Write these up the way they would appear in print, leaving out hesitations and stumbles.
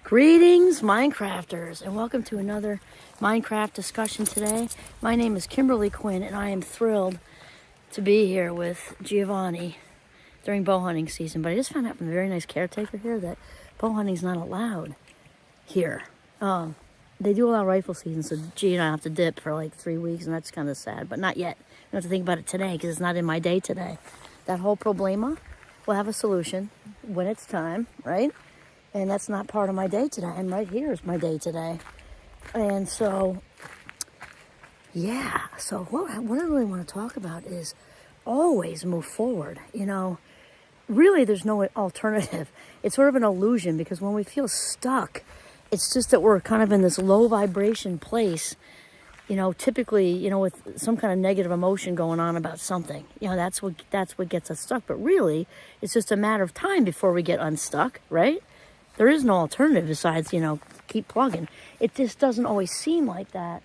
Greetings, Minecrafters, and welcome to another Minecraft discussion today. My name is Kimberly Quinn, and I am thrilled to be here with Giovanni during bow hunting season. But I just found out from a very nice caretaker here that bow hunting is not allowed here. They do allow rifle season, so G and I have to dip for like 3 weeks, and that's kind of sad, but not yet. I don't have to think about it today because it's not in my day today. That whole problema will have a solution when it's time, right? And that's not part of my day today. And right here is my day today. And so, yeah. So what I really want to talk about is always move forward. You know, really there's no alternative. It's sort of an illusion because when we feel stuck, it's just that we're kind of in this low vibration place, you know, typically, you know, with some kind of negative emotion going on about something. You know, that's what gets us stuck. But really, it's just a matter of time before we get unstuck, right? There is no alternative besides, you know, keep plugging. It just doesn't always seem like that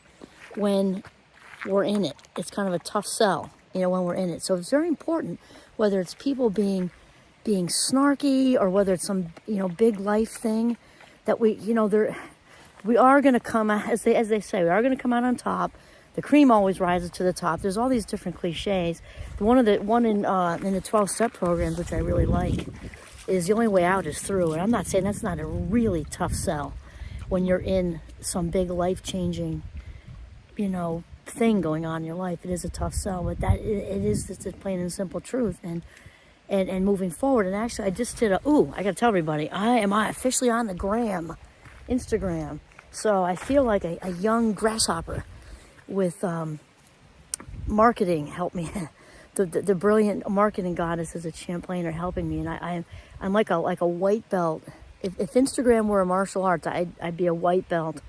when we're in it. It's kind of a tough sell, you know, when we're in it. So it's very important, whether it's people being snarky or whether it's some, you know, big life thing that we, you know, we are going to come out, as they say, we are going to come out on top. The cream always rises to the top. There's all these different cliches. One in the 12-step programs, which I really like, is the only way out is through. And I'm not saying that's not a really tough sell when you're in some big life-changing, you know, thing going on in your life. It is a tough sell, but it is just a plain and simple truth. And moving forward. And actually, I just did I got to tell everybody, I am officially on the Instagram. So I feel like a young grasshopper with marketing helped me. The brilliant marketing goddesses at Champlain are helping me, and I'm like a white belt. If Instagram were a martial art, I'd be a white belt,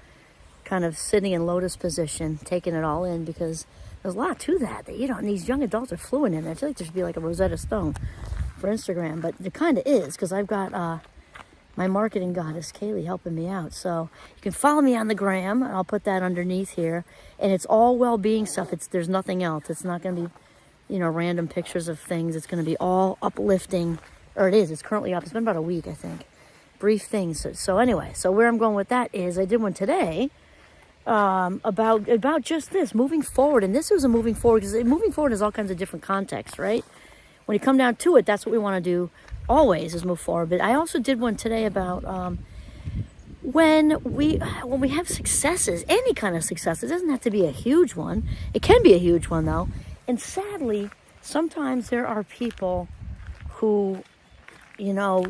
kind of sitting in lotus position, taking it all in, because there's a lot to that you know. And these young adults are fluent in it. I feel like there should be like a Rosetta Stone for Instagram, but it kind of is because I've got my marketing goddess Kaylee helping me out. So you can follow me on the gram. I'll put that underneath here, and it's all well-being stuff. There's nothing else. It's not going to be, you know, random pictures of things. It's going to be all uplifting, or it is. It's currently up. It's been about a week, I think. Brief things. So anyway, so where I'm going with that is I did one today about just this, moving forward. And this was a moving forward because moving forward has all kinds of different contexts, right? When you come down to it, that's what we want to do always, is move forward. But I also did one today about when we have successes, any kind of success. It doesn't have to be a huge one. It can be a huge one, though. And sadly, sometimes there are people who, you know,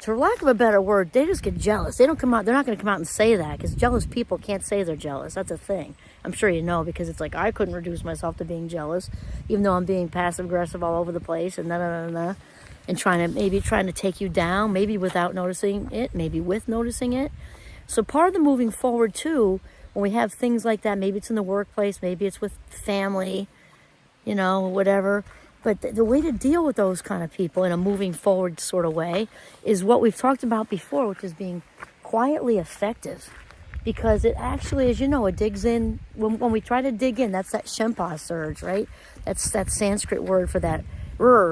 for lack of a better word, they just get jealous. They're not going to come out and say that, because jealous people can't say they're jealous. That's a thing. I'm sure you know, because it's like I couldn't reduce myself to being jealous, even though I'm being passive aggressive all over the place and and trying to take you down, maybe without noticing it, maybe with noticing it. So part of the moving forward too, when we have things like that, maybe it's in the workplace, maybe it's with family, you know, whatever. But the way to deal with those kind of people in a moving forward sort of way is what we've talked about before, which is being quietly effective. Because it actually, as you know, it digs in. When we try to dig in, that's that Shempa surge, right? That's that Sanskrit word for that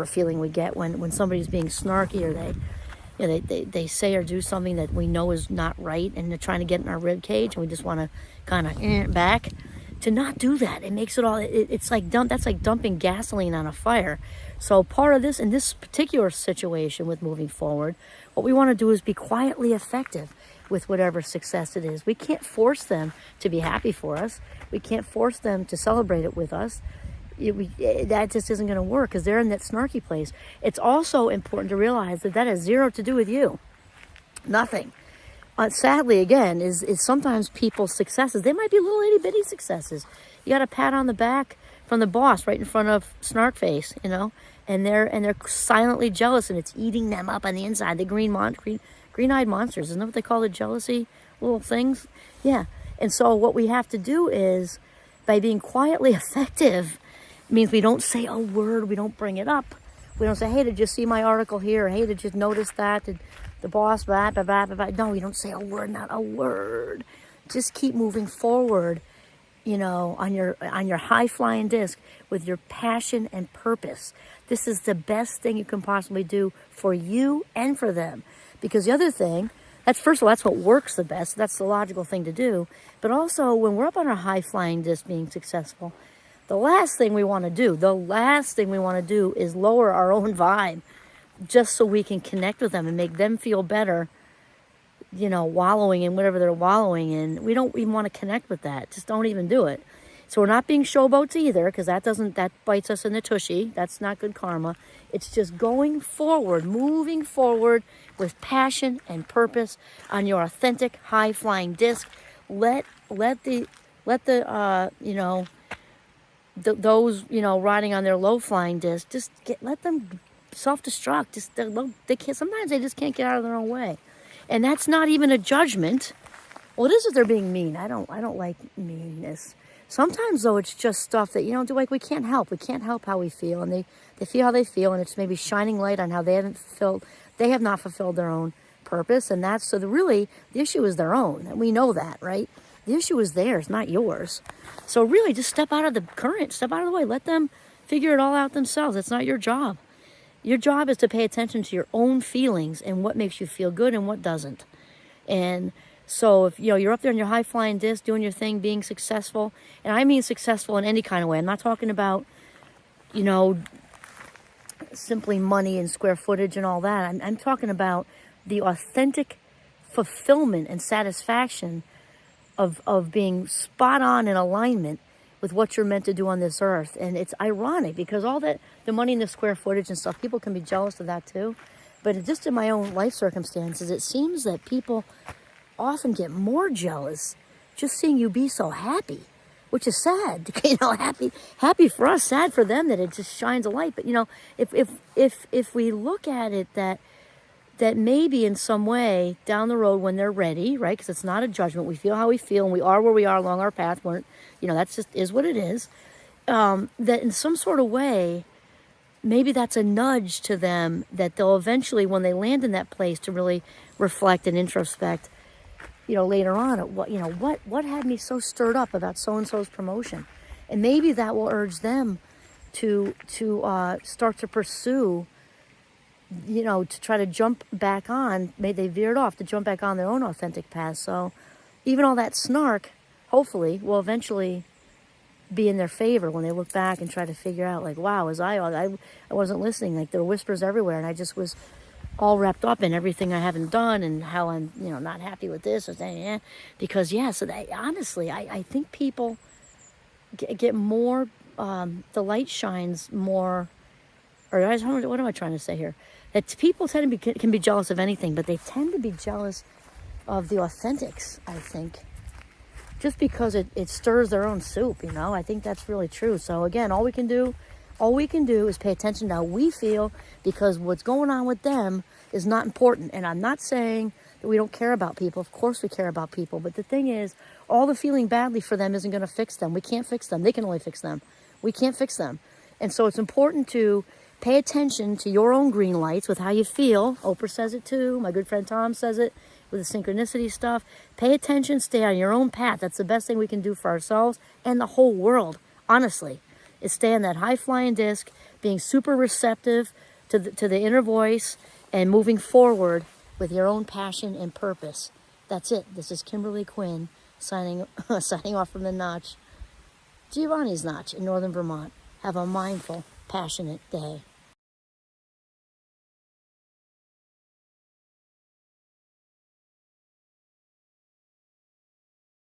feeling we get when somebody's being snarky, or they say or do something that we know is not right, and they're trying to get in our rib cage, and we just want to kind of back. To not do that, it makes it all. It's like that's like dumping gasoline on a fire. So part of this, in this particular situation with moving forward, what we want to do is be quietly effective with whatever success it is. We can't force them to be happy for us. We can't force them to celebrate it with us. That just isn't going to work because they're in that snarky place. It's also important to realize that has zero to do with you. Nothing. Sadly, again, is sometimes people's successes, they might be little itty-bitty successes. You got a pat on the back from the boss right in front of snark face, you know, and they're silently jealous, and it's eating them up on the inside. The green-eyed monsters, isn't that what they call the jealousy little things? Yeah. And so what we have to do is, by being quietly effective, means we don't say a word, we don't bring it up. We don't say, hey, did you see my article here? Hey, did you notice that? Did the boss, blah, blah, blah, blah, blah. No, we don't say a word, not a word. Just keep moving forward, you know, on your high-flying disc with your passion and purpose. This is the best thing you can possibly do for you and for them. Because the other thing That's, first of all, that's what works the best. That's the logical thing to do. But also, when we're up on a high-flying disc being successful, the last thing we want to do is lower our own vibe just so we can connect with them and make them feel better, wallowing in whatever they're wallowing in. We don't even want to connect with that. Just don't even do it. So we're not being showboats either, because that bites us in the tushy. That's not good karma. It's just going forward, moving forward with passion and purpose on your authentic high-flying disc. Let the those riding on their low-flying disc, let them self-destruct. They can't. Sometimes they just can't get out of their own way, and that's not even a judgment. Well, it is if they're being mean. I don't like meanness. Sometimes, though, it's just stuff that, we can't help. We can't help how we feel. And they feel how they feel, and it's maybe shining light on how they have not fulfilled their own purpose. And really, the issue is their own. And we know that, right? The issue is theirs, not yours. So really, just step out of the current. Step out of the way. Let them figure it all out themselves. It's not your job. Your job is to pay attention to your own feelings and what makes you feel good and what doesn't. And so if you're up there on your high-flying disc, doing your thing, being successful, and I mean successful in any kind of way. I'm not talking about, simply money and square footage and all that. I'm talking about the authentic fulfillment and satisfaction of being spot on in alignment with what you're meant to do on this earth. And it's ironic because all that, the money and the square footage and stuff, people can be jealous of that too. But just in my own life circumstances, it seems that people often get more jealous just seeing you be so happy, which is sad. Happy for us, sad for them that it just shines a light. But if we look at it that maybe in some way down the road when they're ready, right? Because it's not a judgment. We feel how we feel, and we are where we are along our path. That's just is what it is. That in some sort of way, maybe that's a nudge to them that they'll eventually, when they land in that place, to really reflect and introspect. Later on, what had me so stirred up about so-and-so's promotion? And maybe that will urge them to start to pursue, to try to jump back on. Maybe they veered off to jump back on their own authentic path. So even all that snark, hopefully, will eventually be in their favor when they look back and try to figure out, wow, I wasn't listening. There were whispers everywhere, and I just was all wrapped up in everything I haven't done and how I'm, not happy with this or that. Because, honestly, I think people get more, the light shines more, or what am I trying to say here? That people can be jealous of anything, but they tend to be jealous of the authentics, I think. Just because it stirs their own soup, I think that's really true. So again, all we can do is pay attention to how we feel, because what's going on with them is not important. And I'm not saying that we don't care about people. Of course we care about people. But the thing is, all the feeling badly for them isn't going to fix them. We can't fix them. They can only fix them. We can't fix them. And so it's important to pay attention to your own green lights with how you feel. Oprah says it too. My good friend Tom says it with the synchronicity stuff. Pay attention. Stay on your own path. That's the best thing we can do for ourselves and the whole world, honestly. Is stay on that high-flying disc, being super receptive to the inner voice, and moving forward with your own passion and purpose. That's it. This is Kimberly Quinn signing off from the Notch, Giovanni's Notch in northern Vermont. Have a mindful, passionate day.